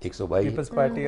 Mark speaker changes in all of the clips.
Speaker 1: 122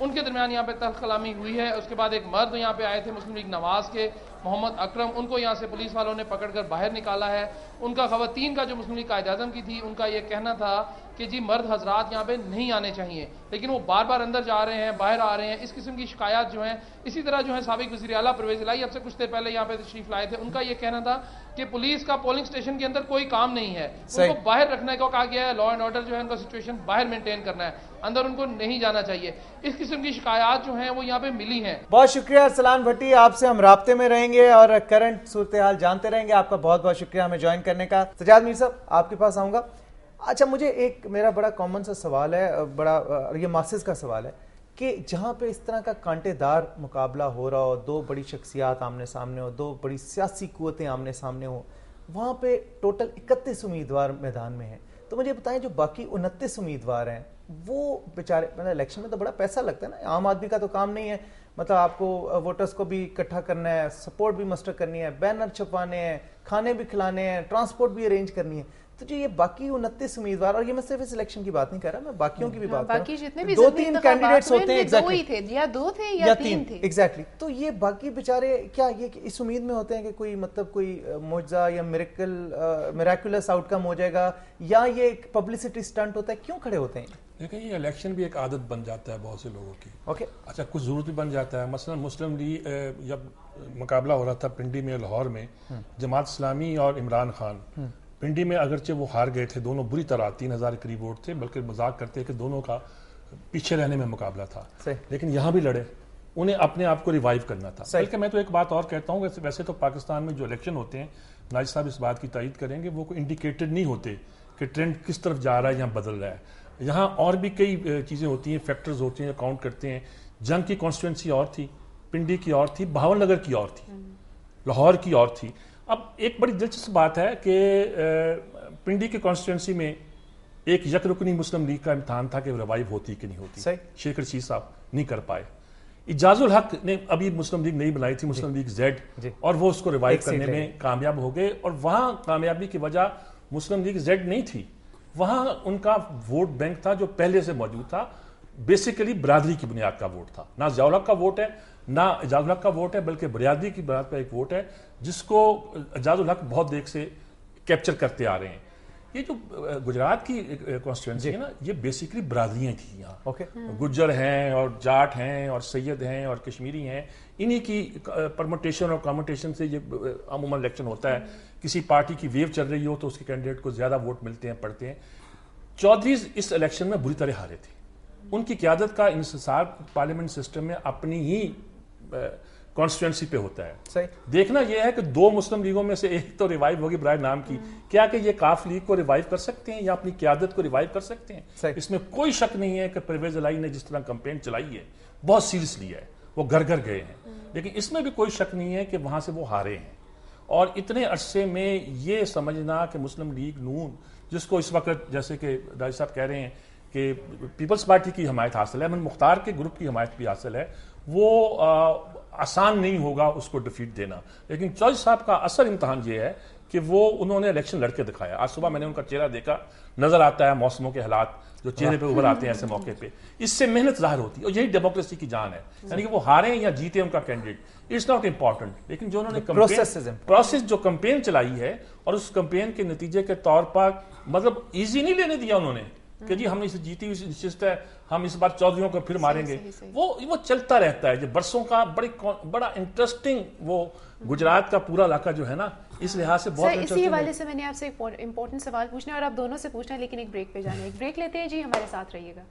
Speaker 2: ان کے درمیان یہاں پہ تلخ کلامی ہوئی ہے. اس کے بعد ایک مرد یہاں پہ آئے تھے مسلم لیگ نواز کے, محمد اکرم, ان کو یہاں سے پولیس والوں نے پکڑ کر باہر نکالا ہے. ان کا خواتین کا جو مسلم لیگ قائد اعظم کی تھی ان کا یہ کہنا تھا کہ جی مرد حضرات یہاں پہ نہیں آنے چاہیے, لیکن وہ بار بار اندر جا رہے ہیں, باہر آ رہے ہیں. اس قسم کی شکایات جو ہیں, اسی طرح جو ہے سابق وزیر اعلیٰ پرویز الہی اب سے کچھ دیر پہلے یہاں پہ تشریف لائے تھے, ان کا یہ کہنا تھا کہ پولیس کا پولنگ سٹیشن کے اندر کوئی کام نہیں ہے, ان کو باہر رکھنے کو کہا گیا ہے, لا اینڈ آرڈر جو ہے ان کا سچویشن باہر مینٹین کرنا ہے, اندر ان کو نہیں جانا چاہیے. اس قسم کی شکایات جو ہیں وہ یہاں پہ ملی ہیں.
Speaker 3: بہت شکریہ ارسلان بھٹی, آپ سے ہم رابطے میں رہیں گے اور کرنٹ صورتحال جانتے رہیں گے. آپ کا بہت بہت شکریہ ہمیں جوائن کرنے کا. سجاد میر صاحب آپ کے پاس آؤں گا. اچھا, مجھے ایک میرا بڑا کامن سا سوال ہے, بڑا یہ ماسز کا سوال ہے کہ جہاں پہ اس طرح کا کانٹے دار مقابلہ ہو رہا ہو, دو بڑی شخصیات آمنے سامنے ہو, دو بڑی سیاسی قوتیں آمنے سامنے ہوں, وہاں پہ ٹوٹل 31 امیدوار میدان میں ہیں, تو مجھے بتائیں جو باقی 29 امیدوار ہیں وہ بیچارے, مطلب الیکشن میں تو بڑا پیسہ لگتا ہے نا, عام آدمی کا تو کام نہیں ہے, مطلب آپ کو ووٹرز کو بھی اکٹھا کرنا ہے, سپورٹ بھی مسٹر کرنی ہے, بینر چھپوانے ہیں, کھانے بھی کھلانے ہیں, ٹرانسپورٹ بھی ارینج کرنی ہے. تو جو یہ باقی 29 امیدوار, اور یہ میں صرف اس الیکشن کی بات نہیں کر رہا, میں باقیوں کی بھی بات کر رہا ہوں, 2-3 کینڈیڈیٹس ہوتے ہیں,
Speaker 4: دو ہی تھے یا دو تھے یا تین تھے
Speaker 3: ایگزیکٹلی. تو یہ باقی بیچارے کیا یہ اس امید میں ہوتے ہیں کہ کوئی مطلب کوئی معجزہ یا میریکولس آؤٹ کم ہو جائے گا, یا یہ ایک پبلسٹی اسٹنٹ ہوتا ہے, کیوں کھڑے ہوتے ہیں؟
Speaker 5: دیکھیں یہ الیکشن بھی ایک عادت بن جاتا ہے بہت سے لوگوں کی.
Speaker 3: اوکے,
Speaker 5: اچھا کچھ ضرورت بھی بن جاتا ہے. مثلا مسلم لیگ جب مقابلہ ہو رہا تھا پنڈی میں, لاہور میں, جماعت اسلامی اور عمران خان, پنڈی میں اگرچہ وہ ہار گئے تھے, دونوں بری طرح 3000 قریب ووٹ تھے, بلکہ مذاق کرتے کہ دونوں کا پیچھے رہنے میں مقابلہ تھا, لیکن یہاں بھی لڑے, انہیں اپنے آپ کو ریوائیو کرنا تھا. بلکہ میں تو ایک بات اور کہتا ہوں, ویسے تو پاکستان میں جو الیکشن ہوتے ہیں, ناجد صاحب اس بات کی تائید کریں گے, وہ کوئی انڈیکیٹڈ نہیں ہوتے کہ ٹرینڈ کس طرف جا رہا ہے یا بدل رہا ہے. یہاں اور بھی کئی چیزیں ہوتی ہیں, فیکٹرز ہوتے ہیں, کاؤنٹ کرتے ہیں. جنگ کی کانسٹیٹوئنسی اور تھی, پنڈی کی اور تھی, بہاول نگر کی اور تھی, لاہور کی اور تھی. اب ایک بڑی دلچسپ بات ہے کہ پنڈی کی کانسٹیٹوئنسی میں ایک یک رکنی مسلم لیگ کا امتحان تھا کہ ریوائیو ہوتی کہ نہیں ہوتی. شیخ رشید صاحب نہیں کر پائے. اجاز الحق نے ابھی مسلم لیگ نہیں بنائی تھی, مسلم لیگ زیڈ, اور وہ اس کو ریوائیو کرنے میں کامیاب ہو گئے. اور وہاں کامیابی کی وجہ مسلم لیگ زیڈ نہیں تھی, وہاں ان کا ووٹ بینک تھا جو پہلے سے موجود تھا, بیسیکلی برادری کی بنیاد کا ووٹ تھا. نہ ضیاء الحق کا ووٹ ہے نہ اعجاز الحق کا ووٹ ہے, بلکہ برادری کی بنیاد کا ایک ووٹ ہے جس کو اعجاز الحق بہت دیر سے کیپچر کرتے آ رہے ہیں. یہ جو گجرات کی کانسٹیٹوئنسی ہے نا, یہ بیسیکلی برادریاں تھیں یہاں, گجر ہیں اور جاٹ ہیں اور سید ہیں اور کشمیری ہیں, انہی کی پرموٹیشن اور کاموٹیشن سے یہ عموماً الیکشن ہوتا ہے. کسی پارٹی کی ویو چل رہی ہو تو اس کے کینڈیڈیٹ کو زیادہ ووٹ ملتے ہیں, پڑھتے ہیں. چودھریز اس الیکشن میں بری طرح ہارے تھے. ان کی قیادت کا انحصار پارلیمنٹ سسٹم میں اپنی ہی کانسٹیٹوئنسی پہ ہوتا ہے. دیکھنا یہ ہے کہ دو مسلم لیگوں میں سے ایک تو ریوائیو ہوگی برائے نام کی, کیا کہ یہ کاف لیگ کو ریوائیو کر سکتے ہیں یا اپنی قیادت کو ریوائیو کر سکتے ہیں؟ اس میں کوئی شک نہیں ہے کہ پرویز الہی نے جس طرح کمپین چلائی ہے بہت سیریس لی ہے, وہ گھر گھر گئے ہیں, لیکن اس میں بھی کوئی شک نہیں ہے کہ وہاں سے وہ ہارے ہیں. اور اتنے عرصے میں یہ سمجھنا کہ مسلم لیگ نون, جس کو اس وقت جیسے کہ راجد صاحب کہہ رہے ہیں کہ پیپلز پارٹی کی حمایت حاصل ہے, احمد مختار کے گروپ کی حمایت بھی حاصل ہے, وہ آسان نہیں ہوگا اس کو ڈیفیٹ دینا. لیکن چوہدری صاحب کا اصل امتحان یہ ہے کہ وہ انہوں نے الیکشن لڑ کے دکھایا. آج صبح میں نے ان کا چہرہ دیکھا, نظر آتا ہے موسموں کے حالات جو چہرے پہ ابھر آتے ہیں ایسے موقع پہ, اس سے محنت ظاہر ہوتی ہے, اور یہی ڈیموکریسی کی جان ہے. یعنی کہ وہ ہارے یا جیتے ان کا کینڈیڈیٹ, اٹس ناٹ امپورٹنٹ, لیکن جو انہوں نے پروسیس جو کمپین چلائی ہے, اور اس کمپین کے نتیجے کے طور پر مطلب ایزی نہیں لینے دیا انہوں نے کہ جی ہم نے اسے جیتی ہوئی نشست ہے, ہم اس بار چودھریوں کو پھر ماریں گے. وہ چلتا رہتا ہے, جو برسوں کا بڑا انٹرسٹنگ وہ گجرات کا پورا علاقہ جو ہے نا, اس لحاظ سے بہت انٹرسٹنگ ہے.
Speaker 4: اسی حوالے سے میں نے آپ سے ایک امپورٹنٹ سوال پوچھنا ہے, اور آپ دونوں سے پوچھنا ہے, لیکن ایک بریک پہ جانا ہے. ایک بریک لیتے ہیں جی, ہمارے ساتھ رہیے گا.